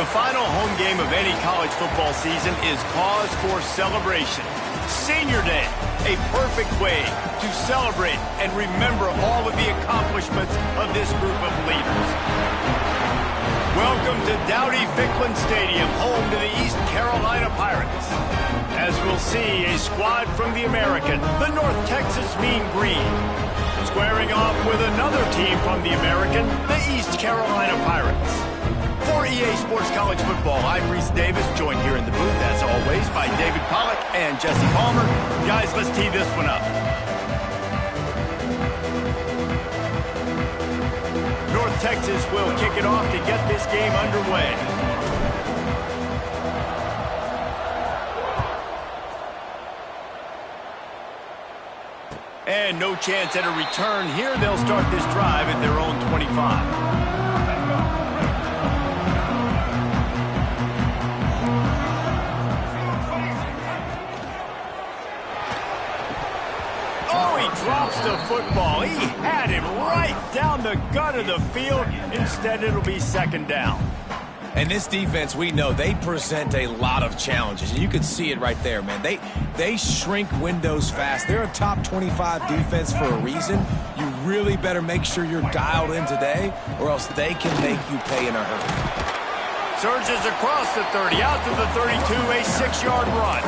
The final home game of any college football season is cause for celebration. Senior Day, a perfect way to celebrate and remember all of the accomplishments of this group of leaders. Welcome to Dowdy-Ficklen Stadium, home to the East Carolina Pirates. As we'll see, a squad from the American, the North Texas Mean Green, squaring off with another team from the American, the East Carolina Pirates. For EA Sports College Football, I'm Reese Davis, joined here in the booth, as always, by David Pollack and Jesse Palmer. Guys, let's tee this one up. North Texas will kick it off to get this game underway. And no chance at a return here. They'll start this drive at their own 25. Drops the football. He had him right down the gut of the field. Instead, it'll be second down. And this defense, we know, they present a lot of challenges. And you can see it right there, man. They shrink windows fast. They're a top 25 defense for a reason. You really better make sure you're dialed in today, or else they can make you pay in a hurry. Surges across the 30, out to the 32, a 6-yard run.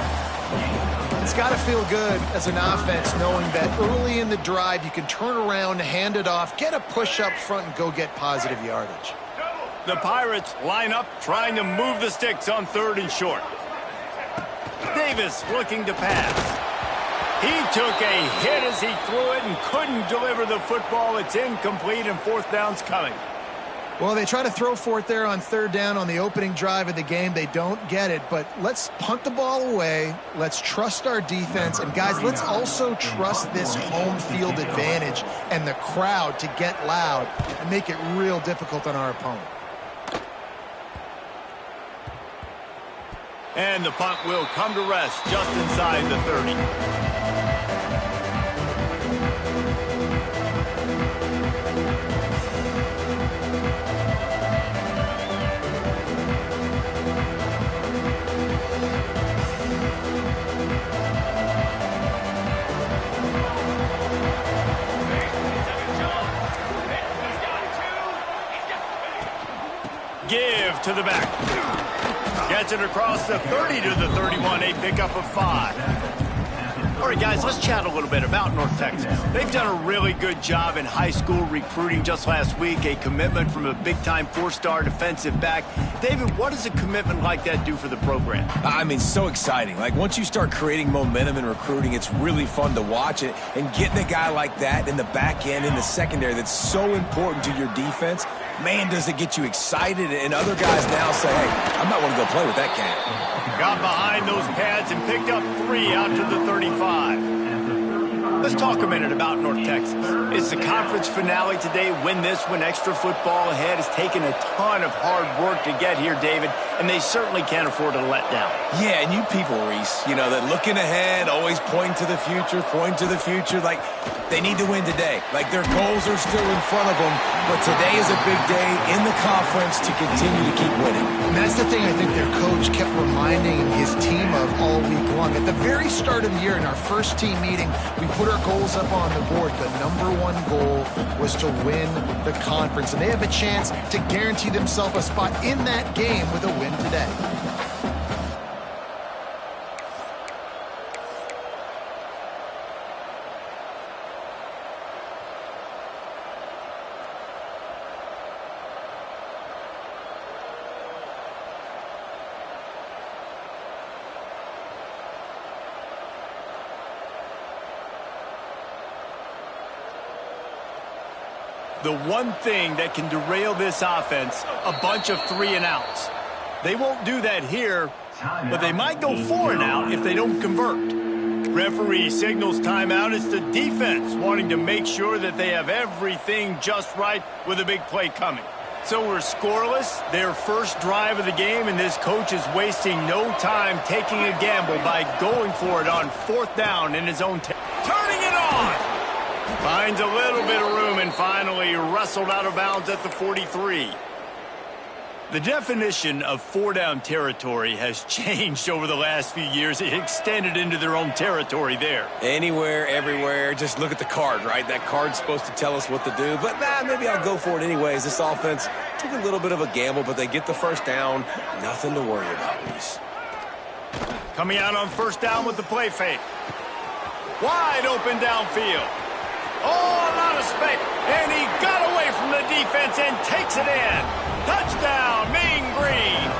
It's got to feel good as an offense knowing that early in the drive you can turn around, hand it off, get a push up front, and go get positive yardage. The Pirates line up, trying to move the sticks on 3rd and short. Davis looking to pass. He took a hit as he threw it and couldn't deliver the football. It's incomplete, and 4th down's coming. Well, they try to throw for it there on 3rd down on the opening drive of the game. They don't get it, but let's punt the ball away. Let's trust our defense. And, guys, let's also trust this home field advantage and the crowd to get loud and make it real difficult on our opponent. And the punt will come to rest just inside the 30. Give to the back. Gets it across the 30 to the 31, a pickup of 5. All right, guys, let's chat a little bit about North Texas. They've done a really good job in high school recruiting just last week, a commitment from a big-time 4-star defensive back. David, what does a commitment like that do for the program? I mean, so exciting. Like, once you start creating momentum in recruiting, it's really fun to watch it. And getting a guy like that in the back end, in the secondary, that's so important to your defense, man, does it get you excited. And other guys now say, hey, I might want to go play with that cat. Got behind those pads and picked up 3 out to the 35. Let's talk a minute about North Texas. It's the conference finale today. Win this, win extra football ahead. It's taken a ton of hard work to get here, David, and they certainly can't afford to let down. Yeah, and you people, Reese, you know, that looking ahead, always pointing to the future, like they need to win today. Like their goals are still in front of them, but today is a big day in the conference to continue to keep winning. And that's the thing I think their coach kept reminding his team of all week long. At the very start of the year in our first team meeting, we put our goals up on the board. The #1 goal was to win the conference, and they have a chance to guarantee themselves a spot in that game with a win today. The one thing that can derail this offense, a bunch of 3-and-outs. They won't do that here, but they might go 4-and-out if they don't convert. Referee signals timeout. It's the defense wanting to make sure that they have everything just right with a big play coming. So we're scoreless, their first drive of the game, and this coach is wasting no time taking a gamble by going for it on 4th down in his own turning it on! Finds a little bit of room and finally wrestled out of bounds at the 43. The definition of four-down territory has changed over the last few years. It extended into their own territory there. Anywhere, everywhere, just look at the card, right? That card's supposed to tell us what to do, but maybe I'll go for it anyways. This offense took a little bit of a gamble, but they get the first down. Nothing to worry about, Reese. Coming out on first down with the play fake. Wide open downfield. Oh, a lot of space. And he got away from the defense and takes it in. Touchdown, Mean Green.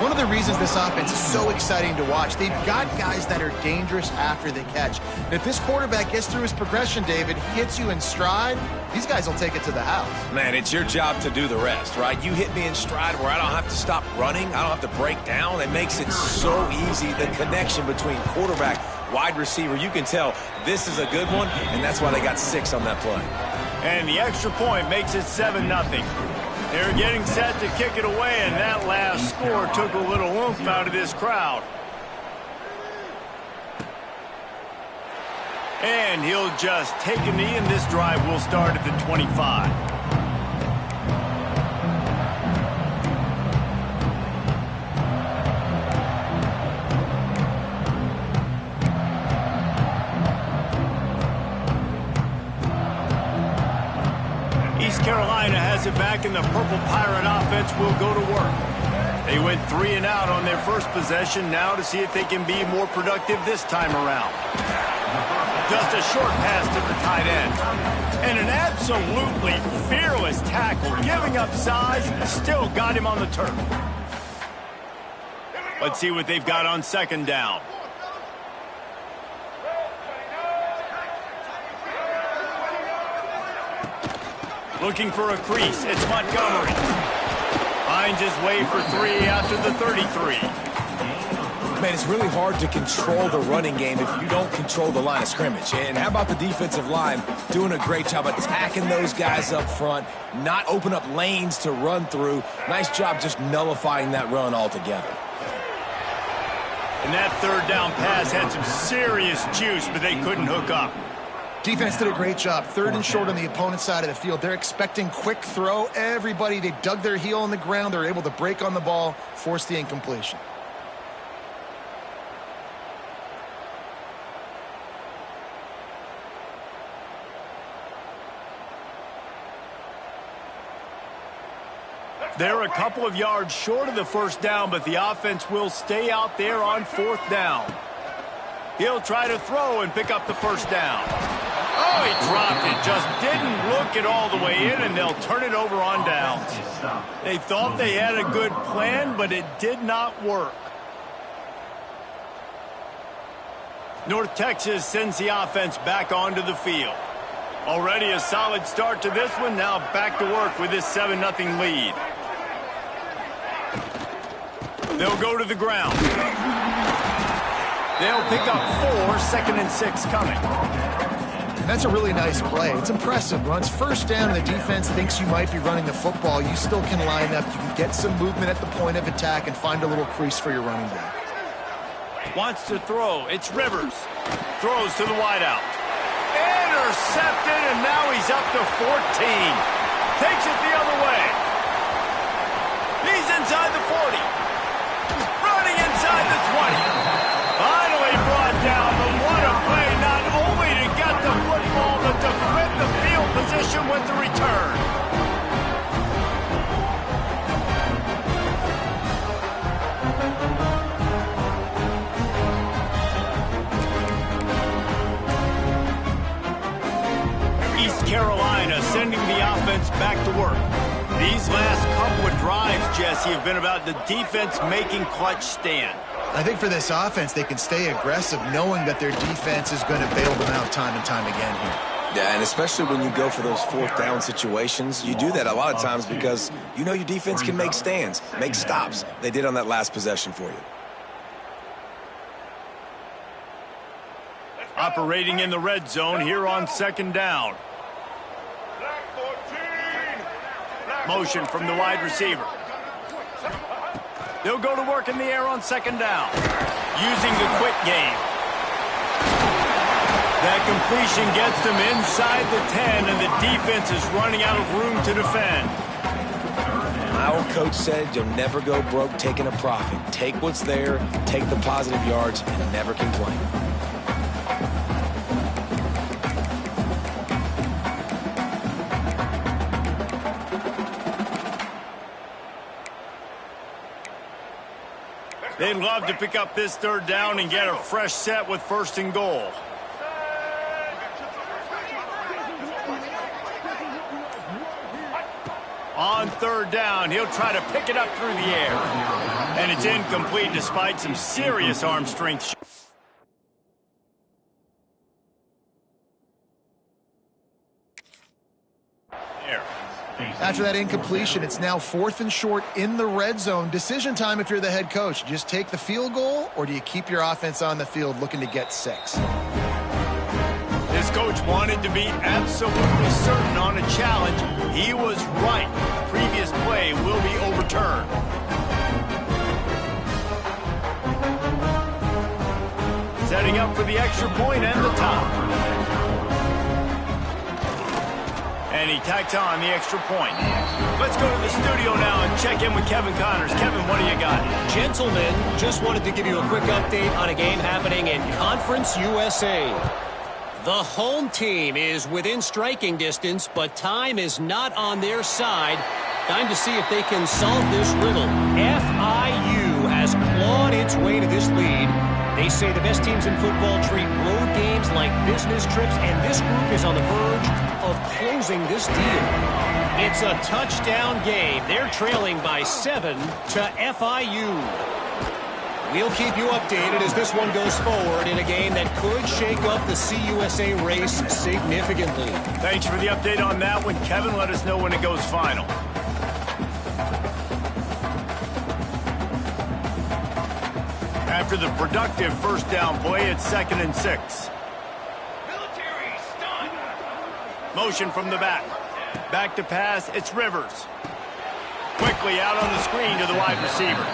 One of the reasons this offense is so exciting to watch, they've got guys that are dangerous after the catch. And if this quarterback gets through his progression, David, hits you in stride, these guys will take it to the house. Man, it's your job to do the rest, right? You hit me in stride where I don't have to stop running. I don't have to break down. It makes it so easy, the connection between quarterback, wide receiver. You can tell this is a good one, and that's why they got 6 on that play. And the extra point makes it 7-0. They're getting set to kick it away, and that last score took a little oomph out of this crowd. And he'll just take a knee, and this drive will start at the 25. Carolina has it back, and the Purple Pirate offense will go to work. They went 3 and out on their first possession, now to see if they can be more productive this time around. Just a short pass to the tight end. And an absolutely fearless tackle, giving up size, still got him on the turf. Let's see what they've got on second down. Looking for a crease. It's Montgomery. Finds his way for 3 after the 33. Man, it's really hard to control the running game if you don't control the line of scrimmage. And how about the defensive line doing a great job attacking those guys up front, not open up lanes to run through. Nice job just nullifying that run altogether. And that third down pass had some serious juice, but they couldn't hook up. Defense did a great job. 3rd and short on the opponent's side of the field. They're expecting quick throw. Everybody, they dug their heel on the ground. They're able to break on the ball, force the incompletion. They're a couple of yards short of the first down, but the offense will stay out there on 4th down. He'll try to throw and pick up the first down. Oh, he dropped it. Just didn't look it all the way in, and they'll turn it over on downs. They thought they had a good plan, but it did not work. North Texas sends the offense back onto the field. Already a solid start to this one. Now back to work with this 7-0 lead. They'll go to the ground. They'll pick up 4, 2nd and 6 coming. That's a really nice play. It's impressive. Runs first down, and the defense thinks you might be running the football. You still can line up. You can get some movement at the point of attack and find a little crease for your running back. Wants to throw. It's Rivers. Throws to the wideout. Intercepted, and now he's up to 14. Takes it the other way. He's inside the 40. Running inside the 20. Finally brought down, but what a play, not only to get the football, but to flip the field position with the return. East Carolina sending the offense back to work. These last couple of drives, Jesse, have been about the defense making clutch stand. I think for this offense, they can stay aggressive knowing that their defense is going to bail them out time and time again here. Yeah, and especially when you go for those 4th down situations, you do that a lot of times because you know your defense can make stands, make stops. They did on that last possession for you. Operating in the red zone here on 2nd down. Motion from the wide receiver. They'll go to work in the air on 2nd down, using the quick game. That completion gets them inside the 10, and the defense is running out of room to defend. My old coach said you'll never go broke taking a profit. Take what's there, take the positive yards, and never complain. They'd love to pick up this third down and get a fresh set with 1st and goal. On 3rd down, he'll try to pick it up through the air. And it's incomplete despite some serious arm strength. After that incompletion, it's now 4th and short in the red zone. Decision time if you're the head coach. Just take the field goal, or do you keep your offense on the field looking to get 6? This coach wanted to be absolutely certain on a challenge. He was right. The previous play will be overturned. Setting up for the extra point and the top. And he tacks on the extra point. Let's go to the studio now and check in with Kevin Connors. Kevin, what do you got? Gentlemen, just wanted to give you a quick update on a game happening in Conference USA. The home team is within striking distance, but time is not on their side. Time to see if they can solve this riddle. FIU has clawed its way to this lead. They say the best teams in football treat road games like business trips, and this group is on the verge of closing this deal. It's a touchdown game. They're trailing by 7 to FIU. We'll keep you updated as this one goes forward in a game that could shake up the CUSA race significantly. Thanks for the update on that one, Kevin. Let us know when it goes final. After the productive 1st down play, it's 2nd and 6. Motion from the back. Back to pass, it's Rivers. Quickly out on the screen to the wide receiver.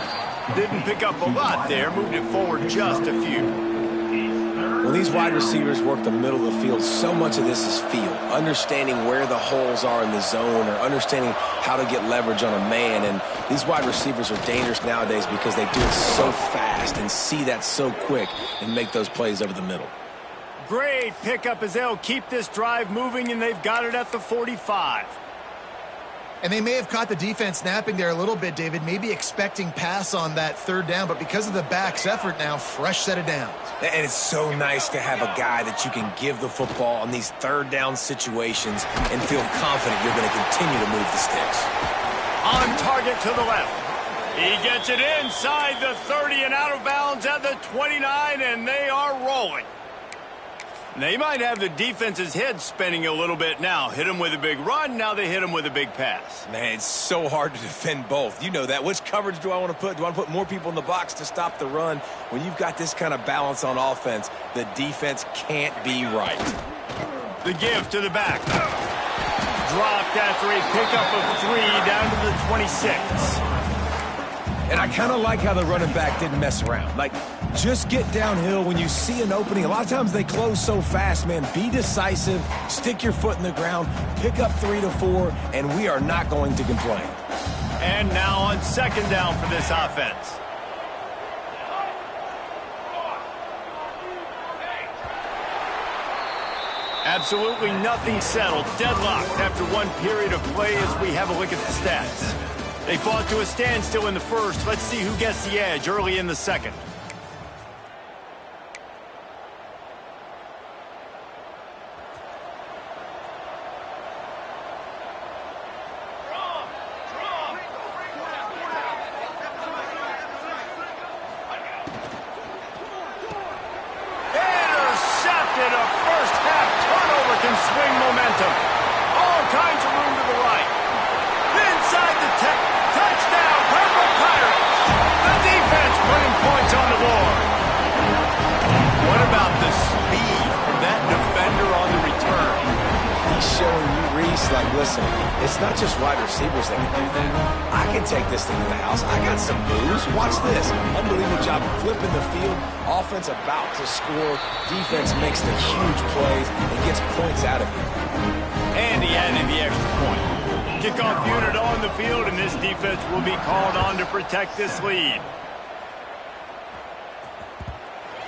Didn't pick up a lot there, moved it forward just a few. When these wide receivers work the middle of the field, so much of this is feel. Understanding where the holes are in the zone, or understanding how to get leverage on a man. And these wide receivers are dangerous nowadays because they do it so fast and see that so quick and make those plays over the middle. Great pickup as they'll keep this drive moving, and they've got it at the 45. And they may have caught the defense napping there a little bit, David, maybe expecting pass on that 3rd down, but because of the back's effort now, fresh set of downs. And it's so nice to have a guy that you can give the football on these 3rd down situations and feel confident you're going to continue to move the sticks. On target to the left. He gets it inside the 30 and out of bounds at the 29, and they are rolling. They might have the defense's head spinning a little bit now. Hit him with a big run, now they hit him with a big pass. Man, it's so hard to defend both. You know that. Which coverage do I want to put? Do I want to put more people in the box to stop the run? When you've got this kind of balance on offense, the defense can't be right. The give to the back. Dropped after a pickup of 3 down to the 26. And I kind of like how the running back didn't mess around. Like, just get downhill when you see an opening. A lot of times they close so fast, man. Be decisive, stick your foot in the ground, pick up 3 to 4, and we are not going to complain. And now on 2nd down for this offense. Absolutely nothing settled. Deadlocked after one period of play as we have a look at the stats. They fought to a standstill in the 1st. Let's see who gets the edge early in the 2nd. Intercepted. A first-half turnover can swing momentum. All kinds of room to the right. Inside the touchdown, Purple Pirates. The defense putting points on the board. What about the speed from that defender on the return? He's showing you, Reese, like, listen, it's not just wide receivers that can do that. I can take this thing to the house. I got some moves. Watch this. Unbelievable job flipping the field. Offense about to score. Defense makes the huge plays and gets points out of it. And he added the extra point. Kickoff unit on the field, and this defense will be called on to protect this lead.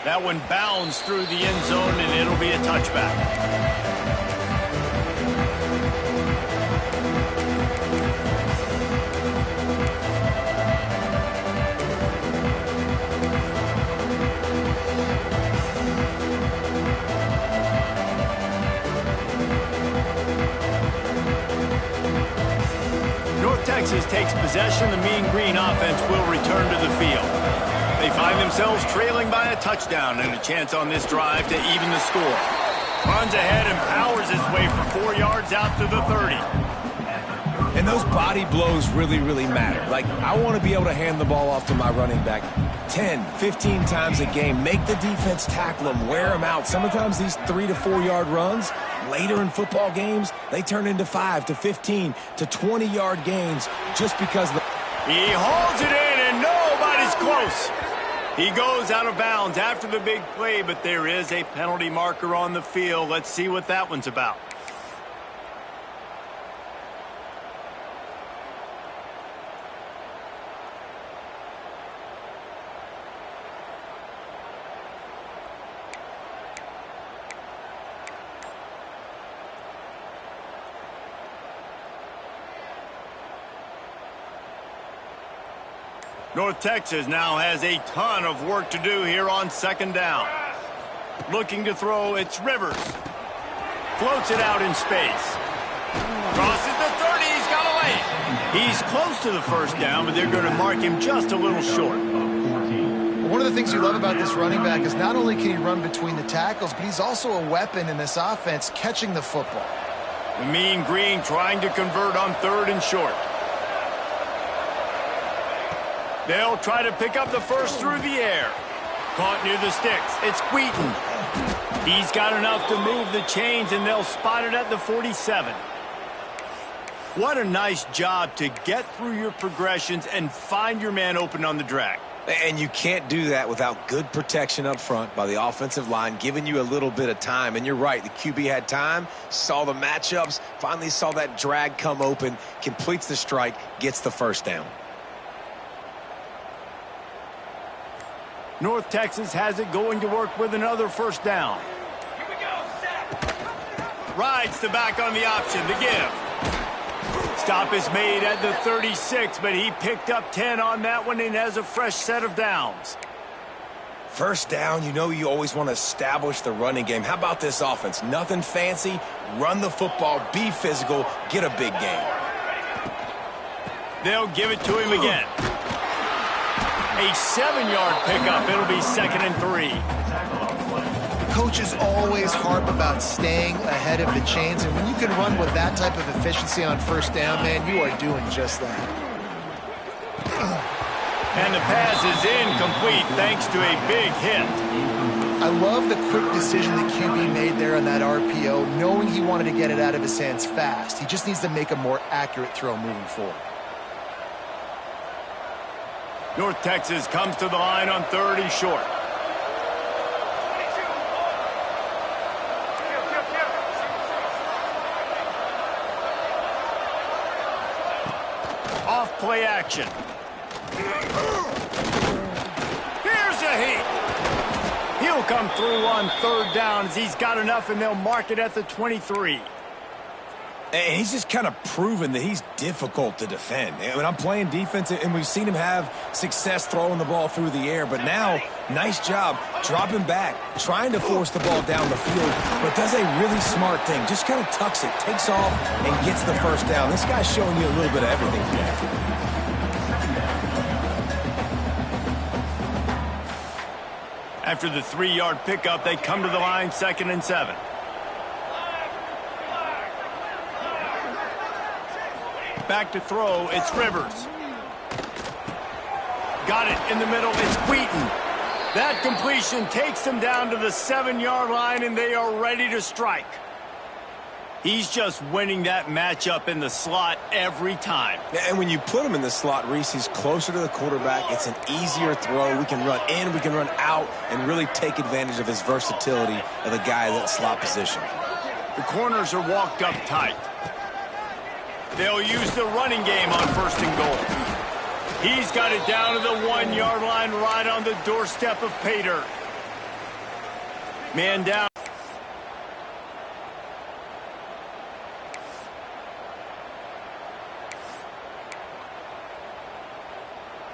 That one bounds through the end zone, and it'll be a touchback. Texas takes possession. The Mean Green offense will return to the field. They find themselves trailing by a touchdown and a chance on this drive to even the score. Runs ahead and powers his way for 4 yards out to the 30. And those body blows really, really matter. Like, I want to be able to hand the ball off to my running back 10, 15 times a game. Make the defense tackle them, wear them out. Sometimes these 3 to 4 yard runs, later in football games, they turn into 5 to 15 to 20 yard gains just because he hauls it in and nobody's close. He goes out of bounds after the big play, but there is a penalty marker on the field. Let's see what that one's about. North Texas now has a ton of work to do here on second down. Looking to throw, it's Rivers. Floats it out in space. Crosses the 30, he's got a lane. He's close to the first down, but they're going to mark him just a little short. One of the things you love about this running back is not only can he run between the tackles, but he's also a weapon in this offense catching the football. The Mean Green trying to convert on 3rd and short. They'll try to pick up the first through the air. Caught near the sticks. It's Wheaton. He's got enough to move the chains, and they'll spot it at the 47. What a nice job to get through your progressions and find your man open on the drag. And you can't do that without good protection up front by the offensive line, giving you a little bit of time. And you're right, the QB had time, saw the matchups, finally saw that drag come open, completes the strike, gets the first down. North Texas has it going to work with another first down. Here we go, set. Rides the back on the option, the give. Stop is made at the 36, but he picked up 10 on that one and has a fresh set of downs. First down, you know you always want to establish the running game. How about this offense? Nothing fancy, run the football, be physical, get a big gain. They'll give it to him again. A 7-yard pickup. It'll be 2nd and 3. Coaches always harp about staying ahead of the chains, and when you can run with that type of efficiency on first down, man, you are doing just that. And the pass is incomplete thanks to a big hit. I love the quick decision that QB made there on that RPO, knowing he wanted to get it out of his hands fast. He just needs to make a more accurate throw moving forward. North Texas comes to the line on 3rd and short. Off play action. Here's a heat. He'll come through on 3rd down as he's got enough, and they'll mark it at the 23. And he's just kind of proven that he's difficult to defend. I mean, I'm playing defense, and we've seen him have success throwing the ball through the air. But now, nice job dropping back, trying to force the ball down the field, but does a really smart thing. Just kind of tucks it, takes off, and gets the first down. This guy's showing you a little bit of everything today. After the 3-yard pickup, they come to the line 2nd and 7. Back to throw, it's Rivers. Got it in the middle, it's Wheaton. That completion takes them down to the 7-yard line, and they are ready to strike. He's just winning that matchup in the slot every time. And when you put him in the slot, Reese, he's closer to the quarterback. It's an easier throw. We can run in, we can run out, and really take advantage of his versatility of the guy in that slot position. The corners are walked up tight. They'll use the running game on 1st and goal. He's got it down to the 1-yard line right on the doorstep of pay dirt. Man down.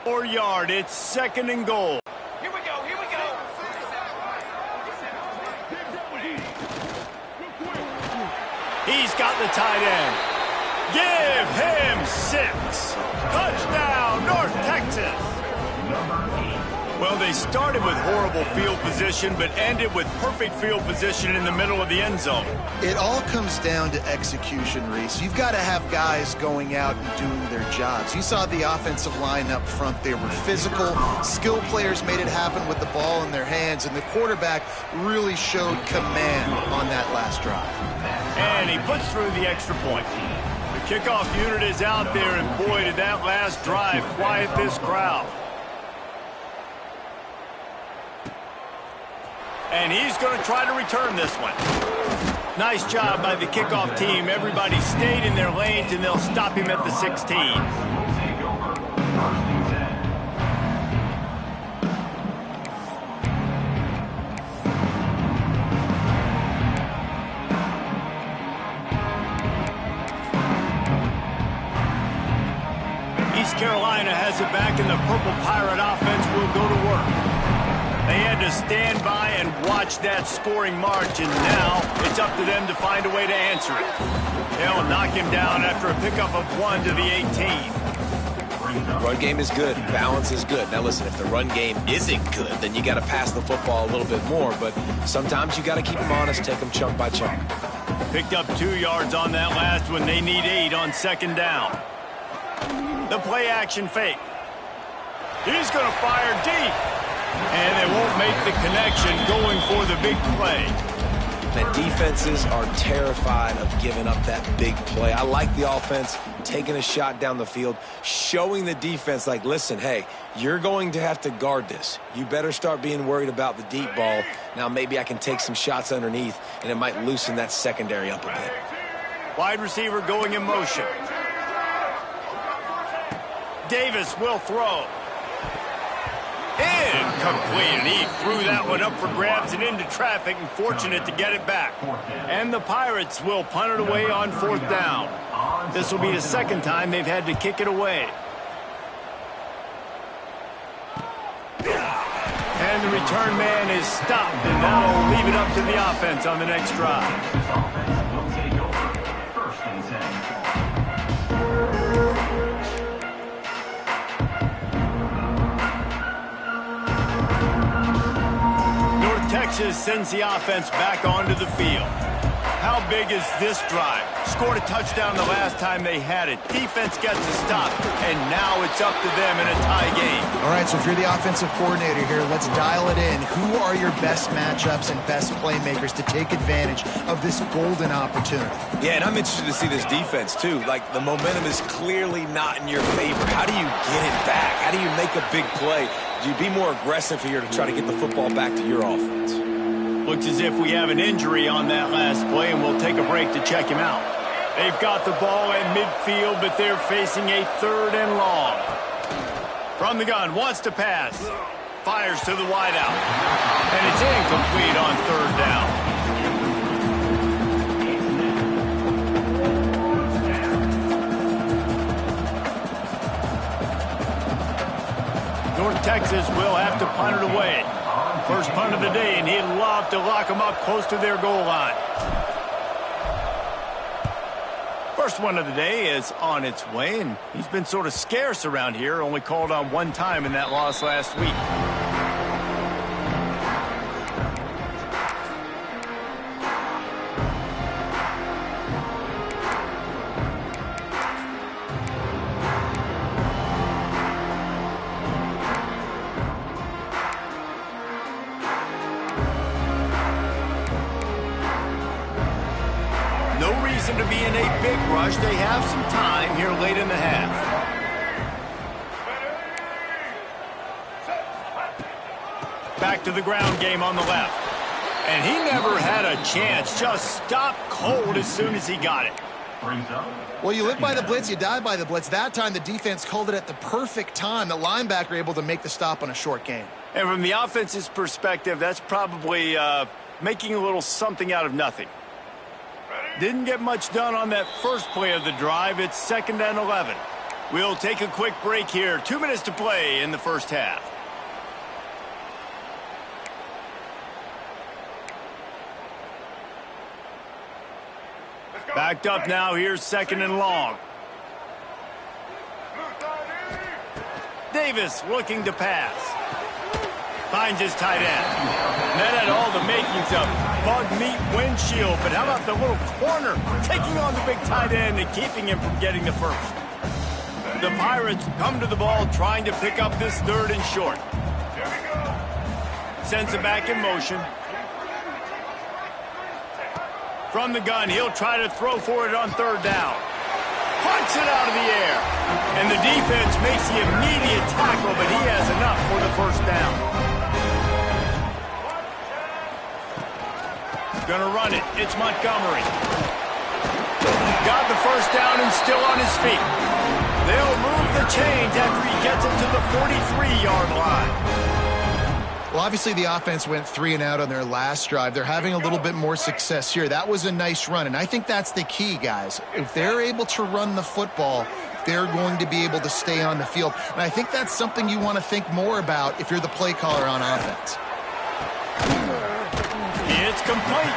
4-yard. It's 2nd and goal. Here we go, here we go. He's got the tight end. Give him 6. Touchdown, North Texas. Well, they started with horrible field position, but ended with perfect field position in the middle of the end zone. It all comes down to execution, Reese. You've got to have guys going out and doing their jobs. You saw the offensive line up front. They were physical. Skill players made it happen with the ball in their hands, and the quarterback really showed command on that last drive. And he puts through the extra point. The kickoff unit is out there, and boy, did that last drive quiet this crowd. And he's going to try to return this one. Nice job by the kickoff team. Everybody stayed in their lanes, and they'll stop him at the 16. East Carolina has it back, and the Purple Pirate offense will go to work. They had to stand by and watch that scoring march, and now it's up to them to find a way to answer it. They'll knock him down after a pickup of 1 to the 18. Run game is good. Balance is good. Now, listen, if the run game isn't good, then you got to pass the football a little bit more, but sometimes you got to keep them honest, take them chunk by chunk. Picked up 2 yards on that last one. They need 8 on 2nd down. The play-action fake. He's going to fire deep. And they won't make the connection going for the big play. The defenses are terrified of giving up that big play. I like the offense taking a shot down the field, showing the defense like, listen, hey, you're going to have to guard this. You better start being worried about the deep ball. Now maybe I can take some shots underneath, and it might loosen that secondary up a bit. Wide receiver going in motion. Davis will throw. Incomplete, and he threw that one up for grabs and into traffic, and fortunate to get it back. And the Pirates will punt it away on 4th down. This will be the 2nd time they've had to kick it away. And the return man is stopped, and that'll leave it up to the offense on the next drive. Texas sends the offense back onto the field. How big is this drive? Scored a touchdown the last time they had it. Defense gets a stop, and now it's up to them in a tie game. All right, so if you're the offensive coordinator here, let's dial it in. Who are your best matchups and best playmakers to take advantage of this golden opportunity? Yeah, and I'm interested to see this defense, too. Like, the momentum is clearly not in your favor. How do you get it back? How do you make a big play? Do you be more aggressive here to try to get the football back to your offense? Looks as if we have an injury on that last play, and we'll take a break to check him out. They've got the ball at midfield, but they're facing a 3rd and long. From the gun, wants to pass. Fires to the wideout. And it's incomplete on 3rd down. North Texas will have to punt it away. First punt of the day, and he'd love to lock them up close to their goal line. First one of the day is on its way, and he's been sort of scarce around here, only called on 1 time in that loss last week. To be in a big rush. They have some time here late in the half. Back to the ground game on the left. And he never had a chance. Just stopped cold as soon as he got it. Well, you live by the blitz, you die by the blitz. That time, the defense called it at the perfect time. The linebacker able to make the stop on a short gain. And from the offense's perspective, that's probably making a little something out of nothing. Didn't get much done on that first play of the drive. It's 2nd and 11. We'll take a quick break here. 2 minutes to play in the first half. Backed up now. Here's 2nd and long. Davis looking to pass. Finds his tight end. That had all the makings of bug meat windshield, but how about the little corner taking on the big tight end and keeping him from getting the first? The Pirates come to the ball trying to pick up this 3rd and short. Sends it back in motion. From the gun, he'll try to throw for it on 3rd down. Punts it out of the air. And the defense makes the immediate tackle, but he has enough for the 1st down. Gonna run it. It's Montgomery. Got the 1st down and still on his feet. They'll move the chains after he gets it to the 43-yard line. Well, obviously the offense went 3 and out on their last drive. They're having a little bit more success here. That was a nice run, and I think that's the key, guys. If they're able to run the football, they're going to be able to stay on the field. And I think that's something you want to think more about if you're the play caller on offense. It's complete.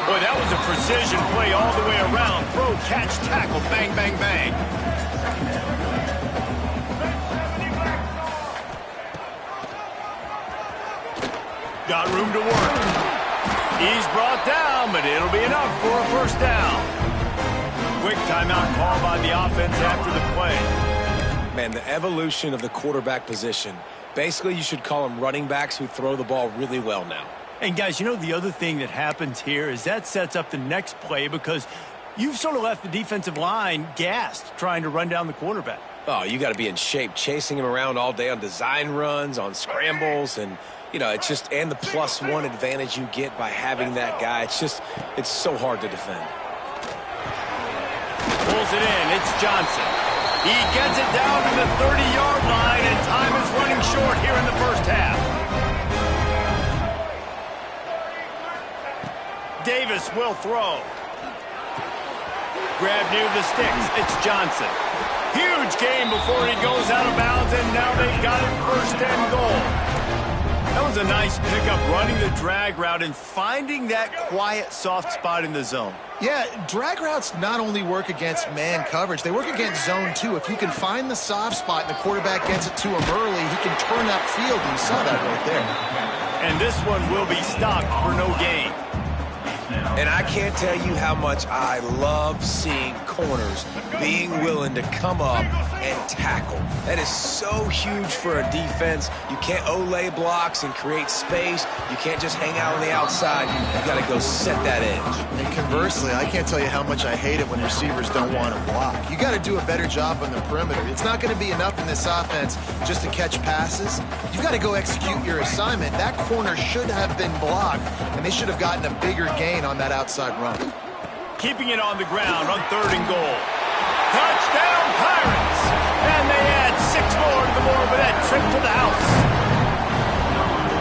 Boy, that was a precision play all the way around. Throw, catch, tackle, bang, bang, bang. Got room to work. He's brought down, but it'll be enough for a 1st down. Quick timeout call by the offense after the play. Man, the evolution of the quarterback position. Basically, you should call them running backs who throw the ball really well now. And, guys, you know the other thing that happens here is that sets up the next play because you've sort of left the defensive line gassed trying to run down the quarterback. Oh, you got to be in shape, chasing him around all day on design runs, on scrambles, and you know, it's just, and the +1 advantage you get by having that guy. It's just, it's so hard to defend. Pulls it in. It's Johnson. He gets it down to the 30-yard line, and time is running short here in the 1st half. Davis will throw. Grab near the sticks. It's Johnson. Huge gain before he goes out of bounds, and now they've got it 1st and goal. That was a nice pickup, running the drag route and finding that quiet, soft spot in the zone. Yeah, drag routes not only work against man coverage, they work against zone too. If you can find the soft spot and the quarterback gets it to him early, he can turn upfield, and you saw that right there. And this one will be stopped for no gain. And I can't tell you how much I love seeing corners being willing to come up and tackle. That is so huge for a defense. You can't Olay blocks and create space. You can't just hang out on the outside. You got to go set that edge. And conversely, I can't tell you how much I hate it when receivers don't want to block. You got to do a better job on the perimeter. It's not going to be enough in this offense just to catch passes. You've got to go execute your assignment. That corner should have been blocked, and they should have gotten a bigger gain on that outside run. Keeping it on the ground on 3rd and goal. Touchdown, Pirates! And they add 6 more to the board with that trip to the house.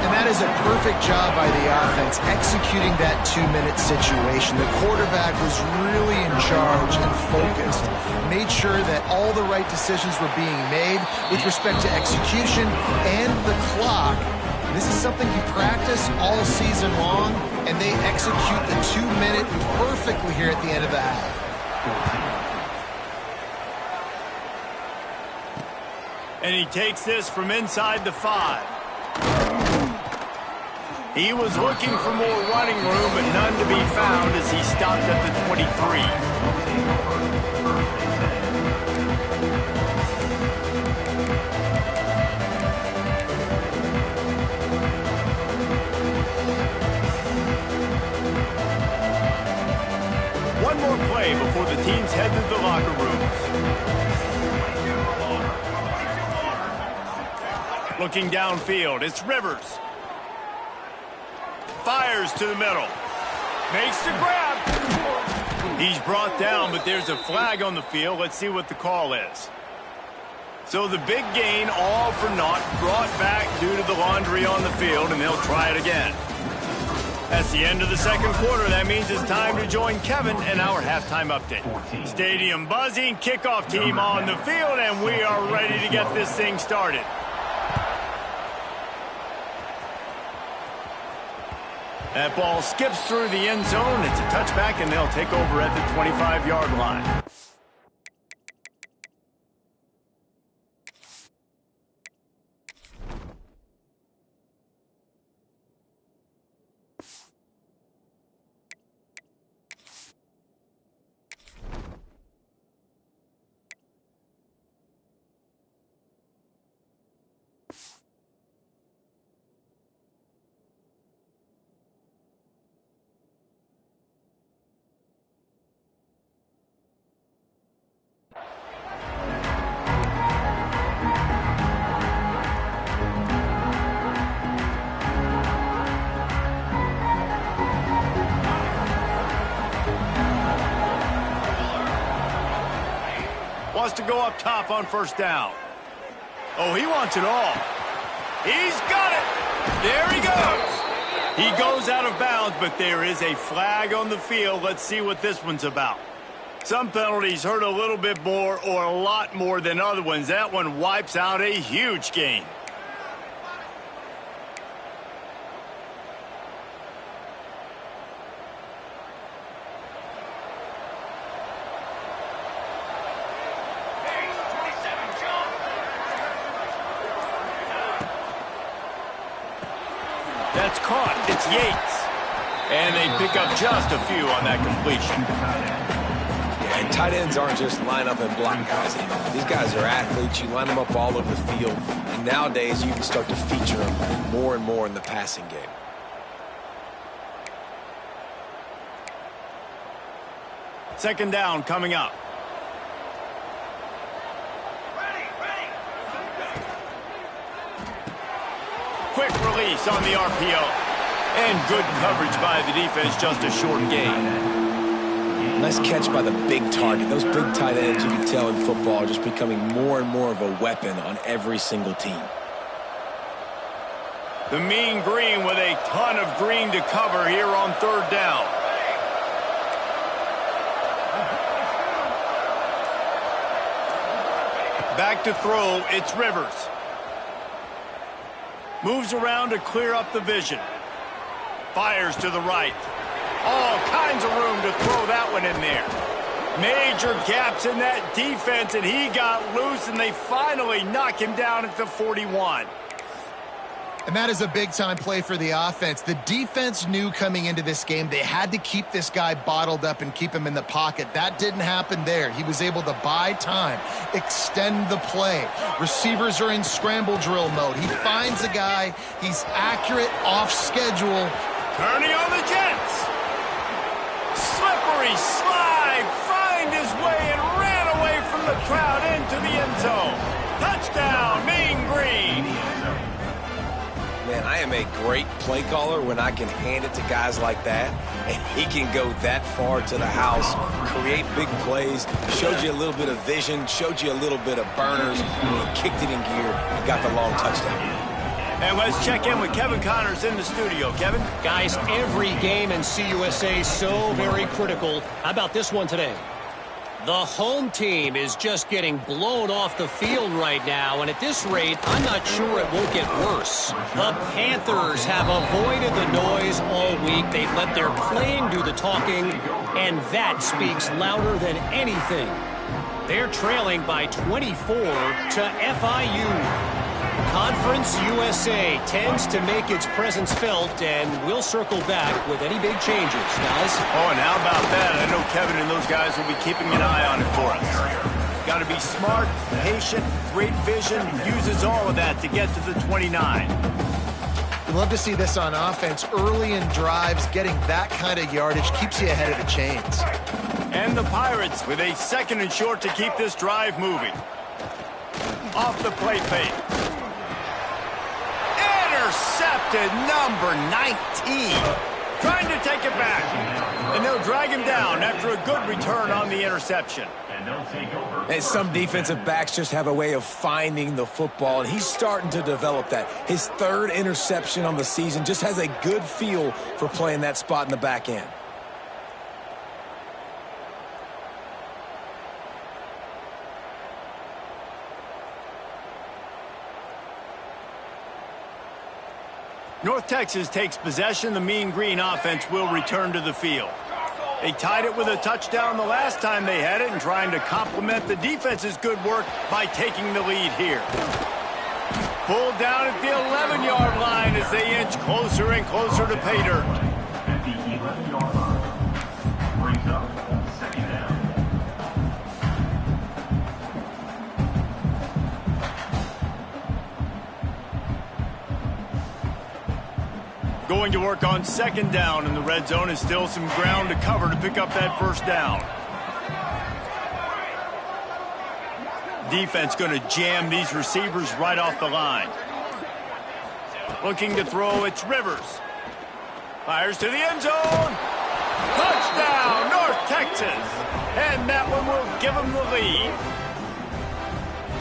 And that is a perfect job by the offense, executing that 2-minute situation. The quarterback was really in charge and focused. Made sure that all the right decisions were being made with respect to execution and the clock. This is something you practice all season long, and they execute the 2-minute perfectly here at the end of the half. And he takes this from inside the 5. He was looking for more running room, but none to be found as he stopped at the 23. One more play before the teams head to the locker rooms. Looking downfield, it's Rivers. Fires to the middle. Makes the grab. He's brought down, but there's a flag on the field. Let's see what the call is. So the big gain, all for naught, brought back due to the laundry on the field, and they'll try it again. That's the end of the second quarter. That means it's time to join Kevin in our halftime update. Stadium buzzing, kickoff team on the field, and we are ready to get this thing started. That ball skips through the end zone. It's a touchback, and they'll take over at the 25-yard line. Wants to go up top on first down. Oh, he wants it all. He's got it. There he goes. He goes out of bounds, but there is a flag on the field. Let's see what this one's about. Some penalties hurt a little bit more or a lot more than other ones. That one wipes out a huge gain. That's caught. It's Yates. And they pick up just a few on that completion. Yeah, and tight ends aren't just line up and block guys anymore. These guys are athletes. You line them up all over the field. And nowadays, you can start to feature them more and more in the passing game. Second down coming up. Quick release on the RPO. And good coverage by the defense, just a short gain. Nice catch by the big target. Those big tight ends, you can tell in football, are just becoming more and more of a weapon on every single team. The mean green with a ton of green to cover here on third down. Back to throw, it's Rivers. Moves around to clear up the vision. Fires to the right. All kinds of room to throw that one in there. Major gaps in that defense, and he got loose, and they finally knock him down at the 41. And that is a big-time play for the offense. The defense knew coming into this game they had to keep this guy bottled up and keep him in the pocket. That didn't happen there. He was able to buy time, extend the play. Receivers are in scramble drill mode. He finds a guy. He's accurate, off schedule. Turning on the Jets. Slippery slide. Find his way and ran away from the crowd into the end zone. Touchdown, Mean Green. Man, I am a great play caller when I can hand it to guys like that, and he can go that far to the house, create big plays, showed you a little bit of vision, showed you a little bit of burners, and he kicked it in gear and got the long touchdown. And let's check in with Kevin Connors in the studio. Kevin? Guys, every game in CUSA is so very critical. How about this one today? The home team is just getting blown off the field right now, and at this rate, I'm not sure it won't get worse. The Panthers have avoided the noise all week. They've let their playing do the talking, and that speaks louder than anything. They're trailing by 24 to FIU. Conference USA tends to make its presence felt, and we'll circle back with any big changes, guys. Oh, and how about that? I know Kevin and those guys will be keeping an eye on it for us. Got to be smart, patient, great vision, uses all of that to get to the 29. We'd love to see this on offense. Early in drives, getting that kind of yardage keeps you ahead of the chains. And the Pirates with a second and short to keep this drive moving. Off the play fake. Intercepted, number 19. trying to take it back. And they'll drag him down after a good return on the interception. And some defensive backs just have a way of finding the football, and he's starting to develop that. His third interception on the season, just has a good feel for playing that spot in the back end. North Texas takes possession. The Mean Green offense will return to the field. They tied it with a touchdown the last time they had it and trying to complement the defense's good work by taking the lead here. Pulled down at the 11-yard line as they inch closer and closer to pay dirt. At the 11-yard line, brings up second down. Going to work on second down, and the red zone is still some ground to cover to pick up that first down. Defense going to jam these receivers right off the line. Looking to throw, it's Rivers. Fires to the end zone. Touchdown, North Texas. And that one will give them the lead.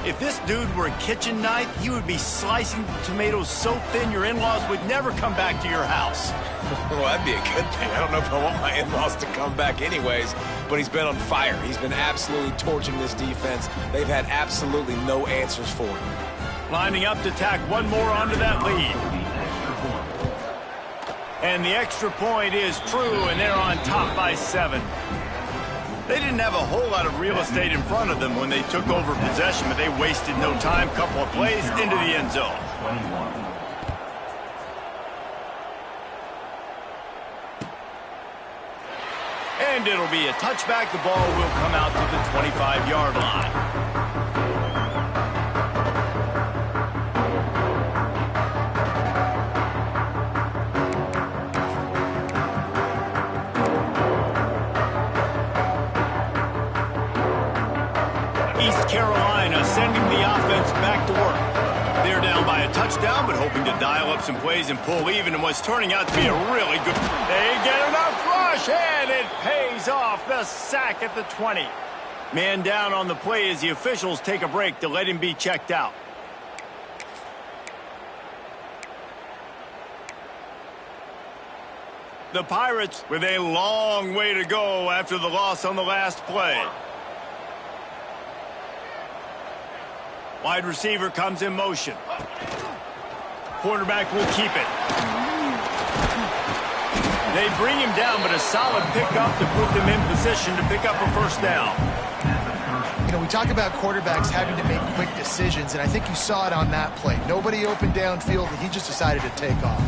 If this dude were a kitchen knife, he would be slicing tomatoes so thin your in-laws would never come back to your house. Well, that'd be a good thing. I don't know if I want my in-laws to come back anyways, but he's been on fire. He's been absolutely torching this defense. They've had absolutely no answers for him. Lining up to tack one more onto that lead. And the extra point is true, and they're on top by 7. They didn't have a whole lot of real estate in front of them when they took over possession, but they wasted no time. Couple of plays into the end zone. And it'll be a touchback. The ball will come out to the 25-yard line. East Carolina sending the offense back to work. They're down by a touchdown, but hoping to dial up some plays and pull even in what's turning out to be a really good... They get enough rush, and it pays off. The sack at the 20. Man down on the play as the officials take a break to let him be checked out. The Pirates with a long way to go after the loss on the last play. Wide receiver comes in motion. Quarterback will keep it. They bring him down, but a solid pickup to put them in position to pick up a first down. You know, we talk about quarterbacks having to make quick decisions, and I think you saw it on that play. Nobody open downfield, and he just decided to take off.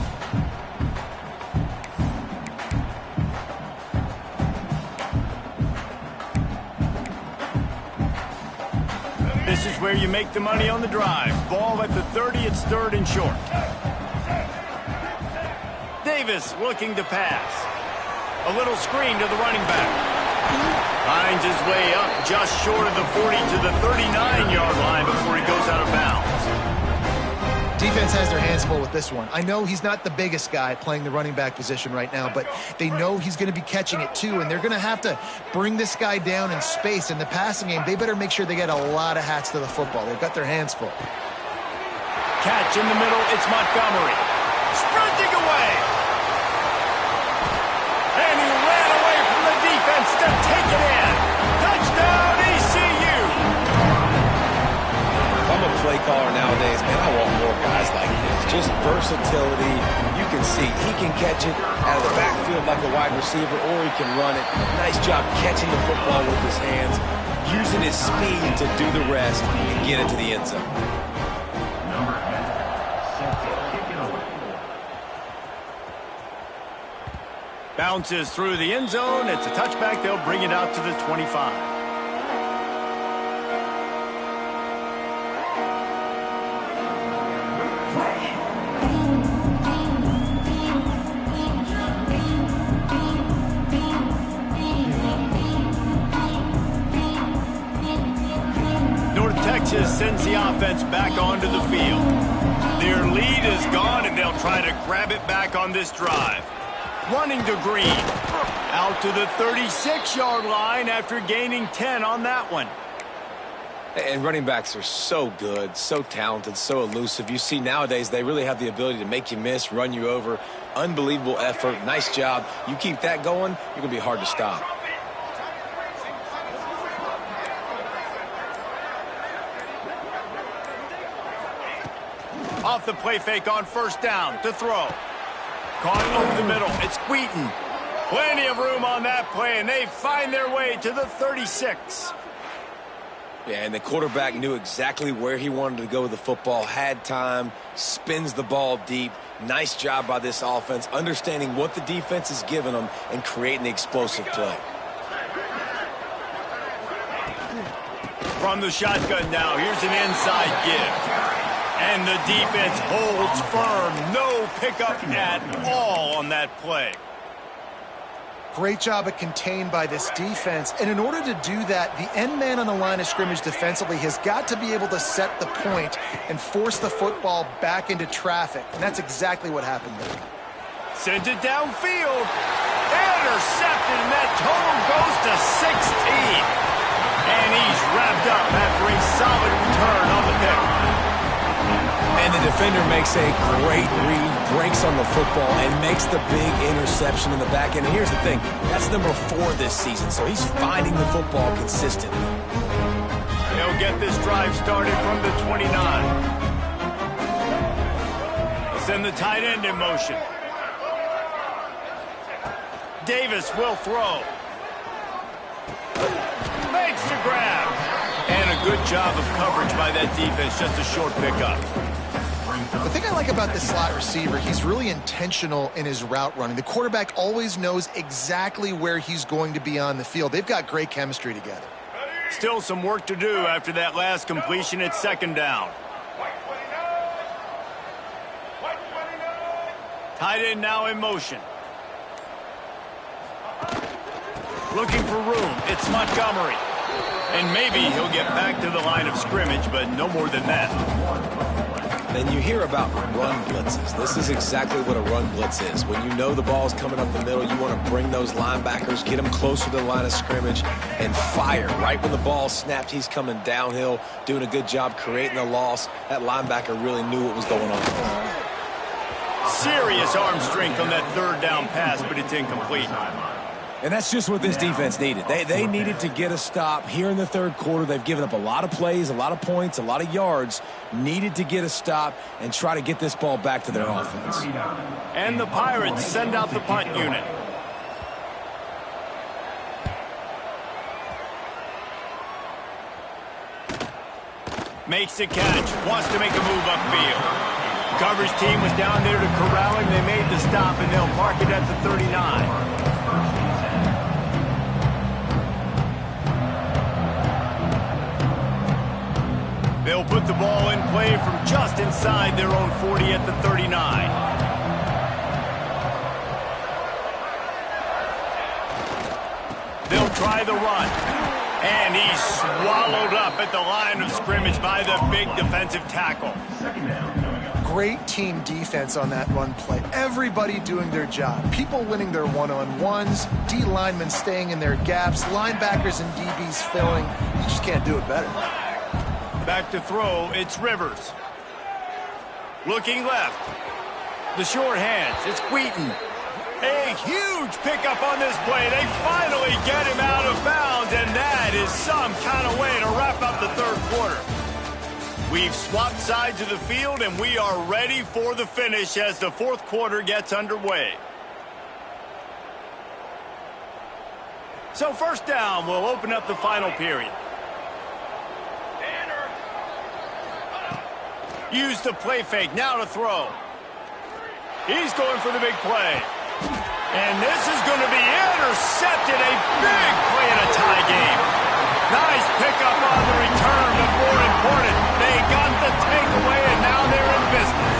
This is where you make the money on the drive. Ball at the 30, it's third and short. Davis looking to pass. A little screen to the running back. Finds his way up just short of the 40 to the 39-yard line before he goes out of bounds. Defense has their hands full with this one. I know he's not the biggest guy playing the running back position right now, but they know he's going to be catching it too, and they're going to have to bring this guy down in space. In the passing game, they better make sure they get a lot of hats to the football. They've got their hands full. Catch in the middle, it's Montgomery. Sprinting away. And he ran away from the defense to take it in. Touchdown, ECU. If I'm a play caller nowadays, man, I want more guys like this. Just versatility. You can see he can catch it out of the backfield like a wide receiver, or he can run it. Nice job catching the football with his hands, using his speed to do the rest and get it to the end zone. Bounces through the end zone. It's a touchback. They'll bring it out to the 25. North Texas sends the offense back onto the field. Their lead is gone, and they'll try to grab it back on this drive. running to Green. Out to the 36-yard line after gaining 10 on that one. And running backs are so good, so talented, so elusive. You see nowadays they really have the ability to make you miss, run you over. Unbelievable effort. Nice job. You keep that going, you're going to be hard to stop. Off the play fake on first down to throw. Caught over the middle. It's Wheaton. Plenty of room on that play, and they find their way to the 36. Yeah, and the quarterback knew exactly where he wanted to go with the football, had time, spins the ball deep. Nice job by this offense, understanding what the defense is giving them and creating the explosive play. From the shotgun now, here's an inside give. And the defense holds firm. No pickup at all on that play. Great job of contained by this defense. And in order to do that, the end man on the line of scrimmage defensively has got to be able to set the point and force the football back into traffic. And that's exactly what happened there. Sent it downfield. Intercepted, and that total goes to 16. And he's wrapped up after a solid return on the pick. And the defender makes a great read, breaks on the football, and makes the big interception in the back end. And here's the thing, that's number 4 this season, so he's finding the football consistently. They'll get this drive started from the 29. They'll send the tight end in motion. Davis will throw. Makes the grab. And a good job of coverage by that defense, just a short pickup. The thing I like about this slot receiver, he's really intentional in his route running. The quarterback always knows exactly where he's going to be on the field. They've got great chemistry together. Still some work to do after that last completion at second down. Tight end now in motion. Looking for room. It's Montgomery. And maybe he'll get back to the line of scrimmage, but no more than that. Then you hear about run blitzes. This is exactly what a run blitz is. When you know the ball's coming up the middle, you want to bring those linebackers, get them closer to the line of scrimmage, and fire. Right when the ball snapped, he's coming downhill, doing a good job creating the loss. That linebacker really knew what was going on. Serious arm strength on that third down pass, but it's incomplete. And that's just what this defense needed. They needed to get a stop here in the third quarter. They've given up a lot of plays, a lot of points, a lot of yards. Needed to get a stop and try to get this ball back to their offense. And the Pirates send out the punt unit. Makes the catch, wants to make a move upfield. The coverage team was down there to corral him. They made the stop, and they'll park it at the 39. They'll put the ball in play from just inside their own 40 at the 39. They'll try the run. And he's swallowed up at the line of scrimmage by the big defensive tackle. Great team defense on that run play. Everybody doing their job. People winning their one-on-ones, D linemen staying in their gaps, linebackers and DBs filling. You just can't do it better. Back to throw, it's Rivers. Looking left. The short hands, it's Wheaton. A huge pickup on this play. They finally get him out of bounds, and that is some kind of way to wrap up the third quarter. We've swapped sides of the field, and we are ready for the finish as the fourth quarter gets underway. So first down, we'll open up the final period. Use the play fake, now to throw. He's going for the big play. And this is going to be intercepted, a big play in a tie game. Nice pickup on the return, but more important, they got the takeaway, and now they're in business.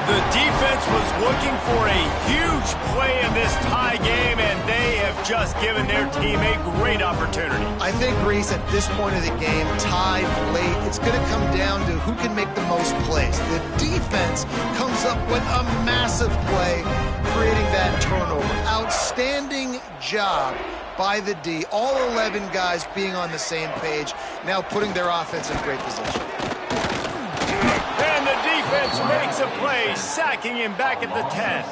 The defense was looking for a huge play in this tie game, and they have just given their team a great opportunity. I think, Reese, at this point of the game, tied late, it's going to come down to who can make the most plays. The defense comes up with a massive play, creating that turnover. Outstanding job by the D. All 11 guys being on the same page, now putting their offense in great position. And the defense makes a play, sacking him back at the 10.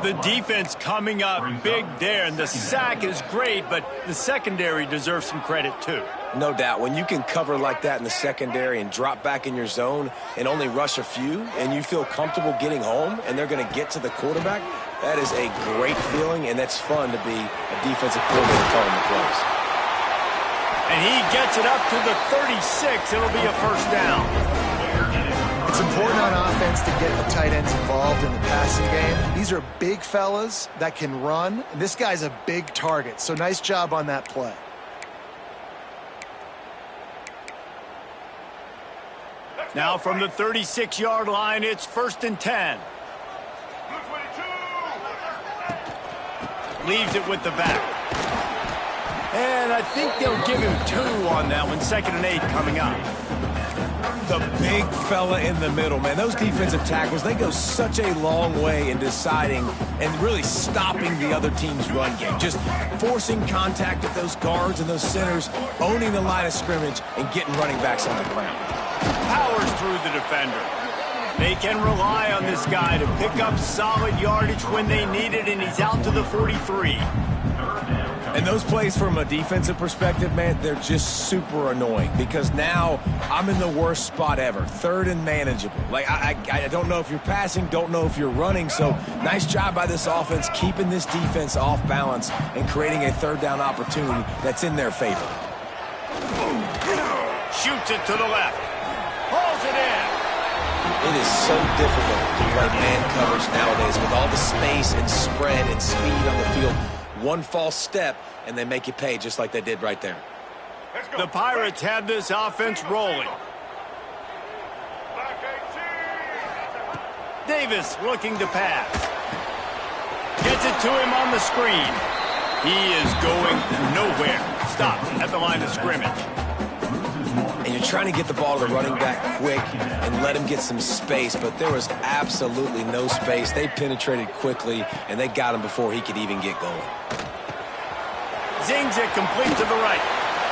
The defense coming up big there, and the sack is great, but the secondary deserves some credit too. No doubt. When you can cover like that in the secondary and drop back in your zone and only rush a few, and you feel comfortable getting home and they're going to get to the quarterback, that is a great feeling, and that's fun to be a defensive coordinator calling the plays. And he gets it up to the 36. It'll be a first down. It's important on offense to get the tight ends involved in the passing game. These are big fellas that can run. This guy's a big target, so nice job on that play. Now from the 36-yard line, it's 1st and 10. Leaves it with the back. And I think they'll give him 2 on that one. 2nd and 8 coming up. The big fella in the middle, man. Those defensive tackles, they go such a long way in deciding and really stopping the other team's run game. Just forcing contact with those guards and those centers, owning the line of scrimmage, and getting running backs on the ground. Powers through the defender. They can rely on this guy to pick up solid yardage when they need it, and he's out to the 43. And those plays from a defensive perspective, man, they're just super annoying because now I'm in the worst spot ever, 3rd and manageable. Like, I don't know if you're passing, don't know if you're running, so nice job by this offense keeping this defense off balance and creating a 3rd down opportunity that's in their favor. Shoots it to the left. Hauls it in. It is so difficult to play man coverage nowadays with all the space and spread and speed on the field. One false step, and they make you pay just like they did right there. The Pirates have this offense rolling. Davis looking to pass. Gets it to him on the screen. He is going nowhere. Stops at the line of scrimmage. And you're trying to get the ball to the running back quick and let him get some space, but there was absolutely no space. They penetrated quickly, and they got him before he could even get going. Zings it complete to the right.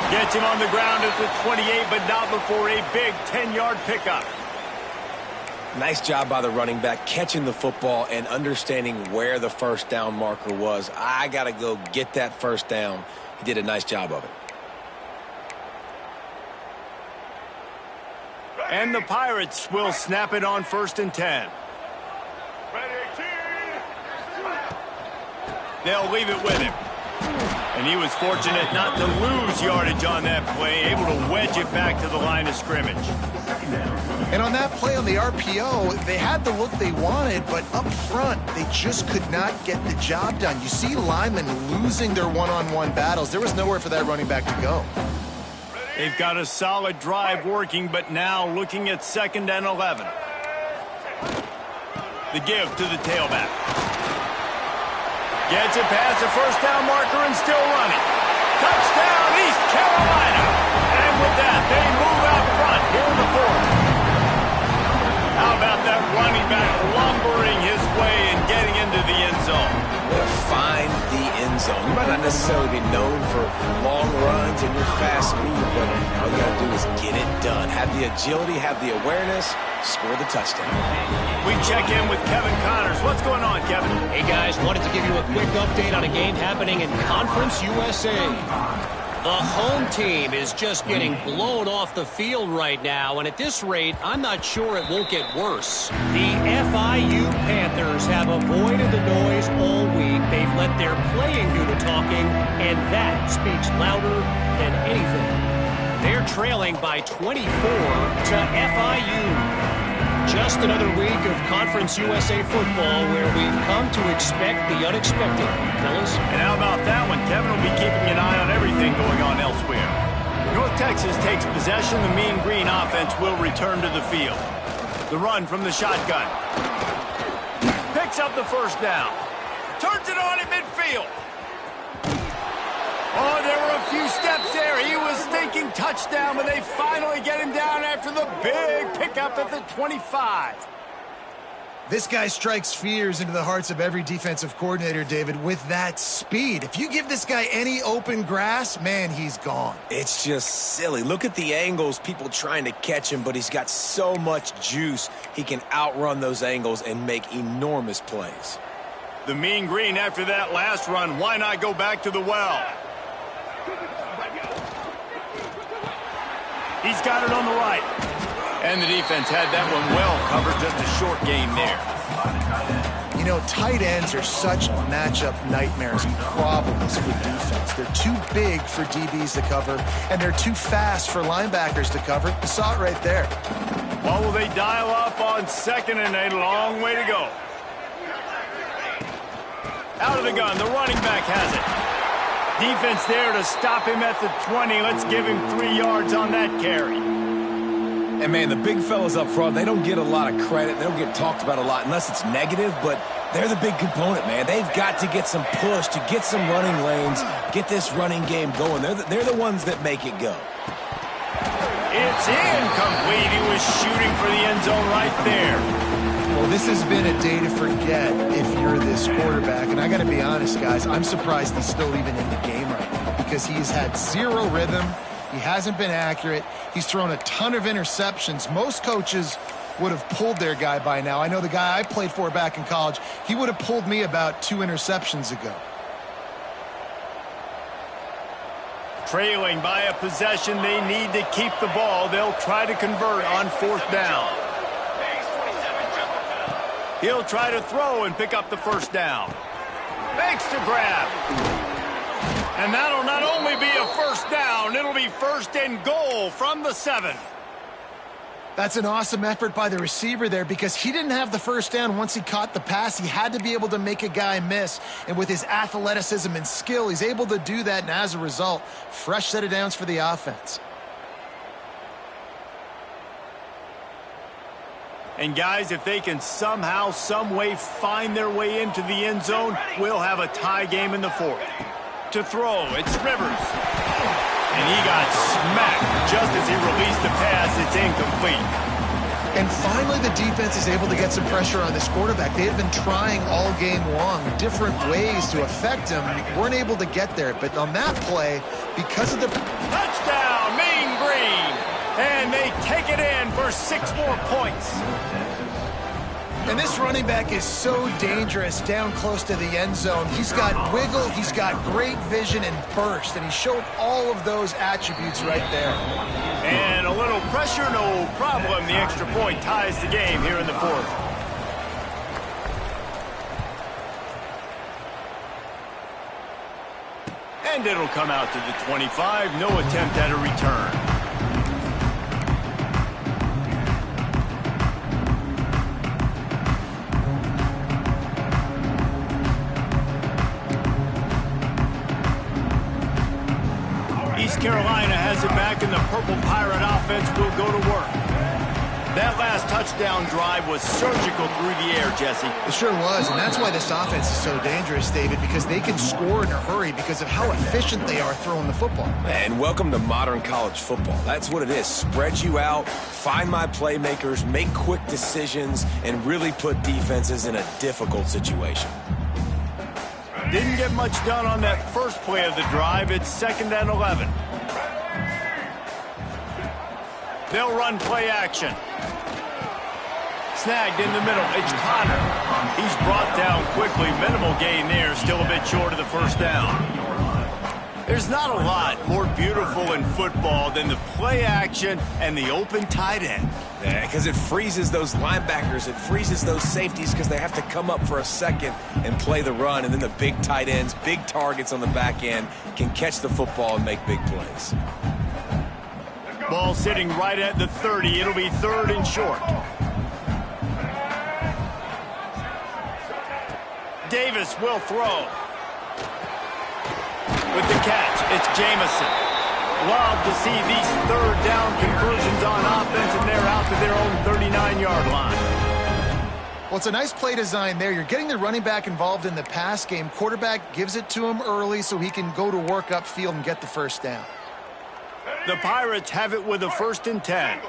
Gets him on the ground at the 28, but not before a big 10-yard pickup. Nice job by the running back catching the football and understanding where the first down marker was. I got to go get that first down. He did a nice job of it. And the Pirates will snap it on 1st and 10. They'll leave it with him. And he was fortunate not to lose yardage on that play, able to wedge it back to the line of scrimmage. And on that play on the RPO, they had the look they wanted, but up front, they just could not get the job done. You see linemen losing their one-on-one battles. There was nowhere for that running back to go. They've got a solid drive working, but now looking at 2nd and 11. The give to the tailback. Gets it past the first down marker and still running. Touchdown, East Carolina. And with that, they move out front here in the 4th. How about that running back lumbering his way and getting into the end zone? Way to find the end zone. You might not necessarily be known for long runs and your fast speed, but all you got to do is get it done. Have the agility, have the awareness, score the touchdown. We check in with Kevin Connors. What's going on, Kevin? Hey, guys, wanted to give you a quick update on a game happening in Conference USA. The home team is just getting blown off the field right now, and at this rate, I'm not sure it won't get worse. The FIU Panthers have avoided the noise all week. They've let their playing do the talking, and that speaks louder than anything. They're trailing by 24 to FIU. Just another week of Conference USA football where we've come to expect the unexpected, fellas. And how about that one? Kevin will be keeping an eye on everything going on elsewhere. North Texas takes possession. The Mean Green offense will return to the field. The run from the shotgun. Picks up the first down. Turns it on at midfield. running touchdown, but they finally get him down after the big pickup at the 25. This guy strikes fears into the hearts of every defensive coordinator, David, with that speed. If you give this guy any open grass, man, he's gone. It's just silly. Look at the angles, people trying to catch him, but he's got so much juice. He can outrun those angles and make enormous plays. The mean green after that last run. Why not go back to the well? He's got it on the right. And the defense had that one well covered. Just a short game there. You know, tight ends are such matchup nightmares and problems for defense. They're too big for DBs to cover, and they're too fast for linebackers to cover. You saw it right there. Well, will they dial up on second, and a long way to go. Out of the gun, the running back has it. Defense there to stop him at the 20. Let's give him 3 yards on that carry. And, man, the big fellas up front, they don't get a lot of credit. They don't get talked about a lot unless it's negative, but they're the big component, man. They've got to get some push to get some running lanes, get this running game going. They're the ones that make it go. It's incomplete. He was shooting for the end zone right there. Well, this has been a day to forget if you're this quarterback. And I got to be honest, guys, I'm surprised he's still even in the game right now because he's had zero rhythm. He hasn't been accurate. He's thrown a ton of interceptions. Most coaches would have pulled their guy by now. I know the guy I played for back in college, he would have pulled me about 2 interceptions ago. Trailing by a possession, they need to keep the ball. They'll try to convert on 4th down. He'll try to throw and pick up the 1st down. Makes the grab. And that'll not only be a 1st down, it'll be 1st and goal from the 7. That's an awesome effort by the receiver there because he didn't have the 1st down once he caught the pass. He had to be able to make a guy miss. And with his athleticism and skill, he's able to do that. And as a result, fresh set of downs for the offense. And guys, if they can somehow, some way find their way into the end zone, we'll have a tie game in the 4th. To throw, it's Rivers. And he got smacked just as he released the pass. It's incomplete. And finally, the defense is able to get some pressure on this quarterback. They have been trying all game long different ways to affect him. Weren't able to get there. But on that play, because of the... Touchdown, Mean Green. And they take it in for 6 more points. And this running back is so dangerous down close to the end zone. He's got wiggle, he's got great vision and burst, and he showed all of those attributes right there. And a little pressure, no problem. The extra point ties the game here in the 4th. And it'll come out to the 25. No attempt at a return. East Carolina has it back, and the Purple Pirate offense will go to work. That last touchdown drive was surgical through the air, Jesse. It sure was, and that's why this offense is so dangerous, David, because they can score in a hurry because of how efficient they are throwing the football. And welcome to modern college football. That's what it is. Spread you out, find my playmakers, make quick decisions, and really put defenses in a difficult situation. Didn't get much done on that first play of the drive. It's 2nd and 11. They'll run play action. Snagged in the middle. It's Connor. He's brought down quickly. Minimal gain there. Still a bit short of the 1st down. There's not a lot more beautiful in football than the play action and the open tight end. Yeah, because it freezes those linebackers. It freezes those safeties because they have to come up for a second and play the run. And then the big tight ends, big targets on the back end, can catch the football and make big plays. Ball sitting right at the 30. It'll be 3rd and short. Davis will throw. With the catch, it's Jamison. Love to see these 3rd down conversions on offense, and they're out to their own 39-yard line. Well, it's a nice play design there. You're getting the running back involved in the pass game. Quarterback gives it to him early so he can go to work upfield and get the 1st down. The Pirates have it with a 1st and 10.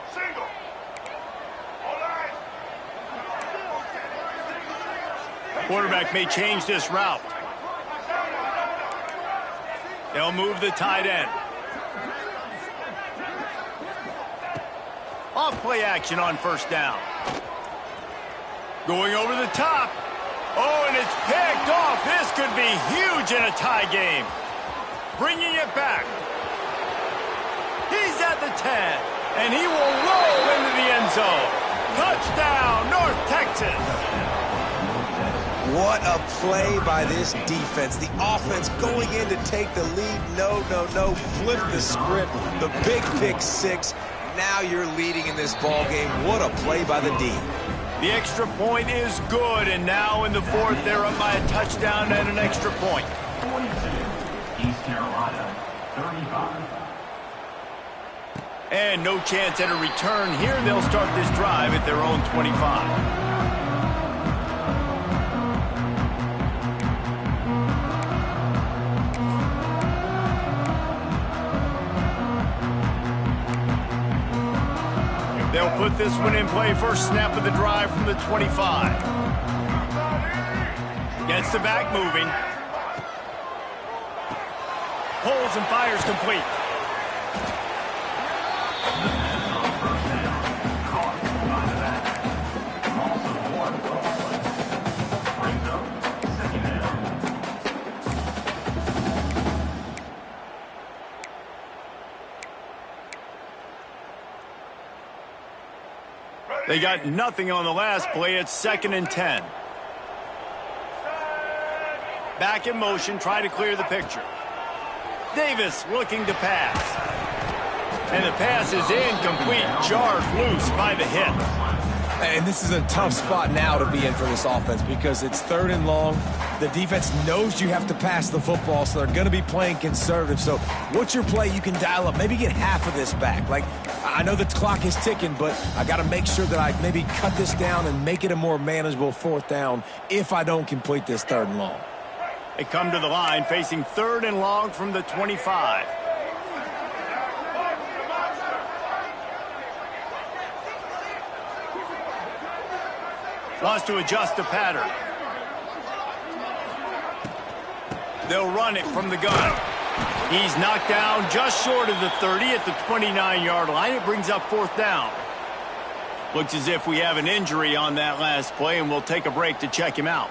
Quarterback may change this route. They'll move the tight end. Off play action on 1st down. Going over the top. Oh, and it's picked off. This could be huge in a tie game. Bringing it back. He's at the 10, and he will roll into the end zone. Touchdown, North Texas. What a play by this defense. The offense going in to take the lead. No. Flip the script. The big pick 6. Now you're leading in this ball game. What a play by the D. The extra point is good, and now in the 4th, they're up by a touchdown and an extra point. 42, East Carolina, 35. And no chance at a return here. They'll start this drive at their own 25. They'll put this one in play. First snap of the drive from the 25. Gets the back moving. Pulls and fires complete. They got nothing on the last play. It's 2nd and 10. Back in motion, try to clear the picture. Davis looking to pass. And the pass is incomplete, jarred loose by the hit. And this is a tough spot now to be in for this offense because it's 3rd and long. The defense knows you have to pass the football, so they're going to be playing conservative. So what's your play you can dial up? Maybe get half of this back. Like, I know the clock is ticking, but I got to make sure that I maybe cut this down and make it a more manageable 4th down if I don't complete this 3rd and long. They come to the line facing 3rd and long from the 25. Wants to adjust the pattern. They'll run it from the gun. He's knocked down just short of the 30 at the 29-yard line. It brings up 4th down. Looks as if we have an injury on that last play, and we'll take a break to check him out.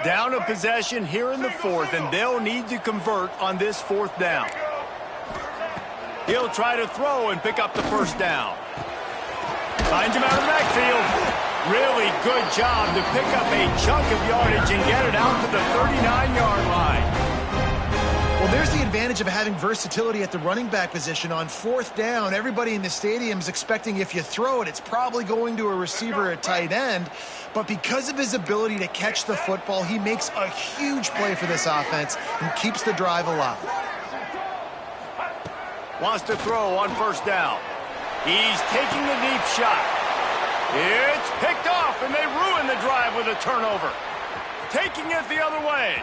Down a possession here in the 4th, and they'll need to convert on this 4th down. He'll try to throw and pick up the 1st down. Finds him out of the backfield. Really good job to pick up a chunk of yardage and get it out to the 39-yard line. Well, there's the advantage of having versatility at the running back position. On 4th down, everybody in the stadium is expecting if you throw it, it's probably going to a receiver at tight end. But because of his ability to catch the football, he makes a huge play for this offense and keeps the drive alive. Wants to throw on 1st down. He's taking the deep shot. It's picked off, and they ruin the drive with a turnover. Taking it the other way.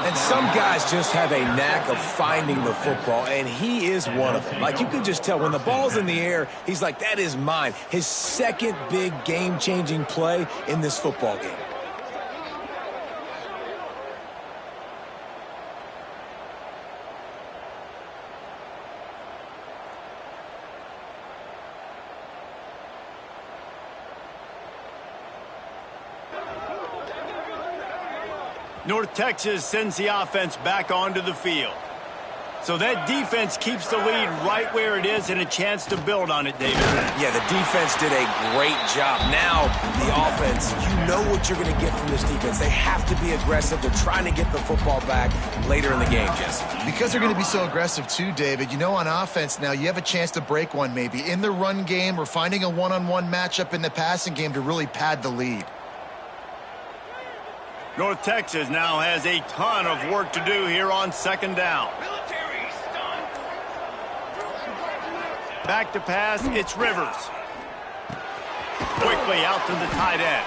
And some guys just have a knack of finding the football, and he is one of them. Like, you can just tell when the ball's in the air, he's like, that is mine. His 2nd big game-changing play in this football game. North Texas sends the offense back onto the field. So that defense keeps the lead right where it is and a chance to build on it, David. Yeah, the defense did a great job. Now, the offense, you know what you're going to get from this defense. They have to be aggressive. They're trying to get the football back later in the game, Jesse. Because they're going to be so aggressive too, David, you know, on offense now, you have a chance to break one maybe in the run game or finding a one-on-one matchup in the passing game to really pad the lead. North Texas now has a ton of work to do here on 2nd down. Back to pass, it's Rivers. Quickly out to the tight end.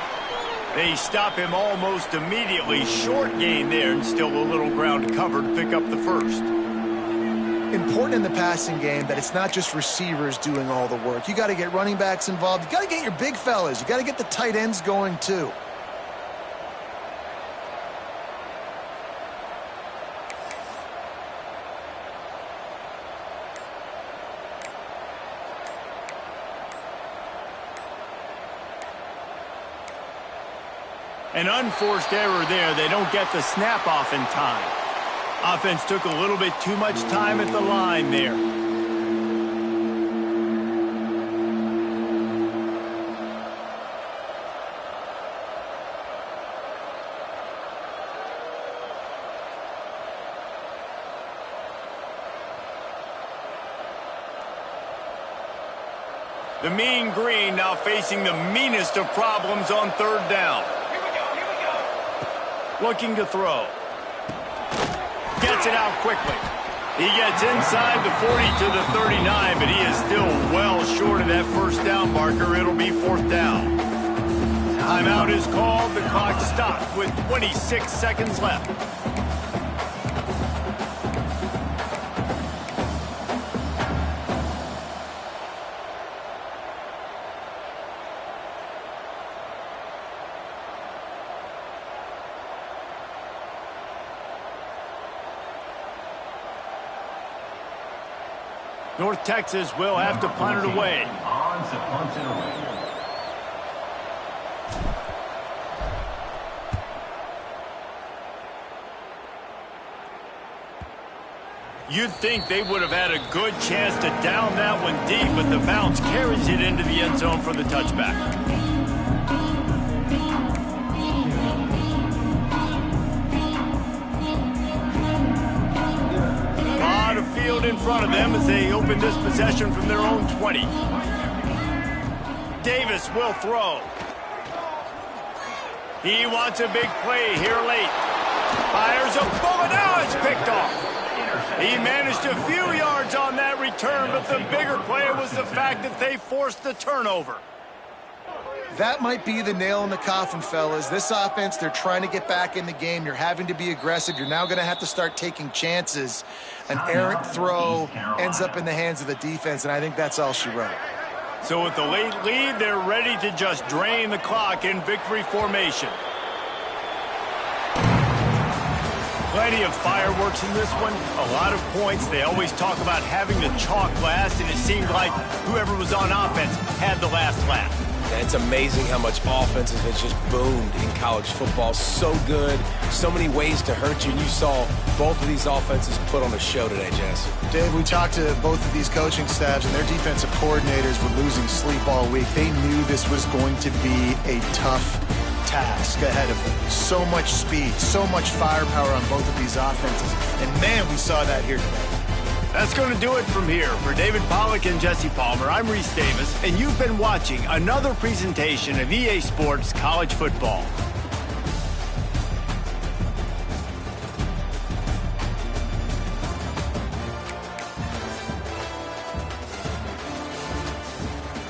They stop him almost immediately. Short gain there and still a little ground to cover to pick up the first. Important in the passing game that it's not just receivers doing all the work. You got to get running backs involved. You got to get your big fellas. You got to get the tight ends going too. An unforced error there. They don't get the snap off in time. Offense took a little bit too much time at the line there. The mean green now facing the meanest of problems on third down. Looking to throw. Gets it out quickly. He gets inside the 40 to the 39, but he is still well short of that first down marker. It'll be fourth down. Timeout is called. The clock stopped with 26 seconds left. North Texas will have to punt it away. On to punt it away. You'd think they would have had a good chance to down that one deep, but the bounce carries it into the end zone for the touchback. Field in front of them as they open this possession from their own 20. Davis will throw. He wants a big play here late. Fires a bullet. Now it's picked off. He managed a few yards on that return, but the bigger play was the fact that they forced the turnover. That might be the nail in the coffin, fellas. This offense, they're trying to get back in the game. You're having to be aggressive. You're now going to have to start taking chances. An errant throw ends up in the hands of the defense, and I think that's all she wrote. So with the late lead, they're ready to just drain the clock in victory formation. Plenty of fireworks in this one. A lot of points. They always talk about having the chalk last, and it seemed like whoever was on offense had the last laugh. And it's amazing how much offenses have just boomed in college football. So good, so many ways to hurt you. And you saw both of these offenses put on a show today, Jesse. Dave, we talked to both of these coaching staffs, and their defensive coordinators were losing sleep all week. They knew this was going to be a tough task ahead of them. So much speed, so much firepower on both of these offenses. And, man, we saw that here today. That's going to do it from here. For David Pollack and Jesse Palmer, I'm Reese Davis, and you've been watching another presentation of EA Sports College Football.